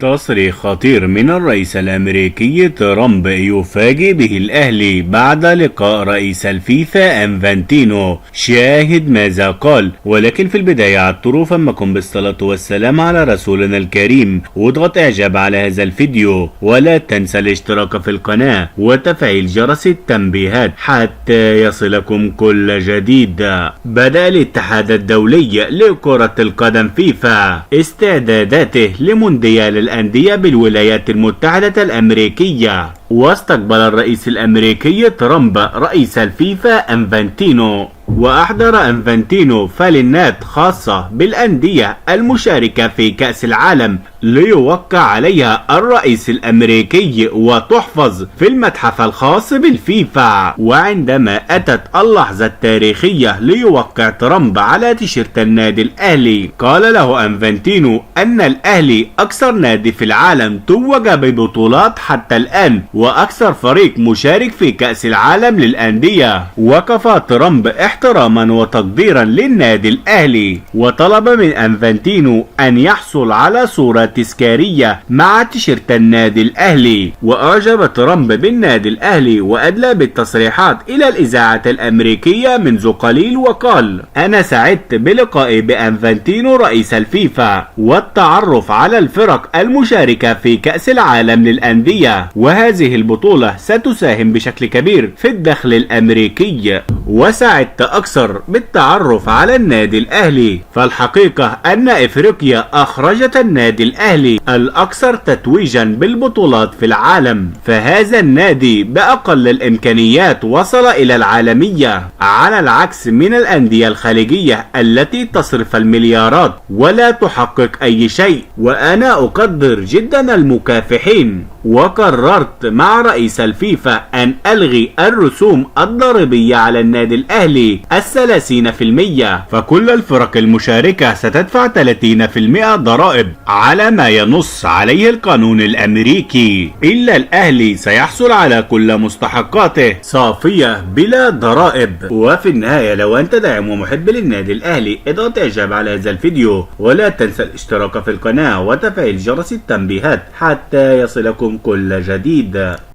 تصريح خطير من الرئيس الأمريكي ترامب يفاجئ به الأهلي بعد لقاء رئيس الفيفا انفانتينو. شاهد ماذا قال. ولكن في البداية على الطرق أمكم بالصلاة والسلام على رسولنا الكريم، واضغط إعجاب على هذا الفيديو، ولا تنسى الاشتراك في القناة وتفعيل جرس التنبيهات حتى يصلكم كل جديد. بدأ الاتحاد الدولي لكرة القدم فيفا استعداداته لمونديال الأندية بالولايات المتحدة الأمريكية، واستقبل الرئيس الأمريكي ترامب رئيس الفيفا انفانتينو. وأحضر انفانتينو فالنات خاصة بالأندية المشاركة في كأس العالم ليوقع عليها الرئيس الأمريكي وتحفظ في المتحف الخاص بالفيفا. وعندما أتت اللحظة التاريخية ليوقع ترامب على تيشيرت النادي الأهلي، قال له انفانتينو أن الأهلي أكثر نادي في العالم توج ببطولات حتى الآن، وأكثر فريق مشارك في كأس العالم للأندية. وكفى ترامب احتراما وتقديرا للنادي الأهلي، وطلب من انفانتينو أن يحصل على صورة تذكارية مع تيشيرت النادي الأهلي. وأعجب ترامب بالنادي الأهلي وأدلى بالتصريحات إلى الإذاعة الأمريكية منذ قليل، وقال: أنا سعدت بلقائي بانفانتينو رئيس الفيفا والتعرف على الفرق المشاركة في كأس العالم للأندية، وهذه البطولة ستساهم بشكل كبير في الدخل الأمريكي. وسعدت أكثر بالتعرف على النادي الأهلي، فالحقيقة أن إفريقيا أخرجت النادي الأهلي الأكثر تتويجا بالبطولات في العالم، فهذا النادي بأقل الإمكانيات وصل إلى العالمية، على العكس من الأندية الخليجية التي تصرف المليارات ولا تحقق أي شيء. وأنا أقدر جدا المكافحين، وقررت مع رئيس الفيفا أن ألغي الرسوم الضريبية على النادي الأهلي 30%، فكل الفرق المشاركة ستدفع 30% ضرائب على ما ينص عليه القانون الأمريكي، إلا الأهلي سيحصل على كل مستحقاته صافية بلا ضرائب. وفي النهاية، لو أنت داعم ومحب للنادي الأهلي، اضغط إعجاب على هذا الفيديو، ولا تنسى الاشتراك في القناة وتفعيل جرس التنبيهات حتى يصلكم كل جديد.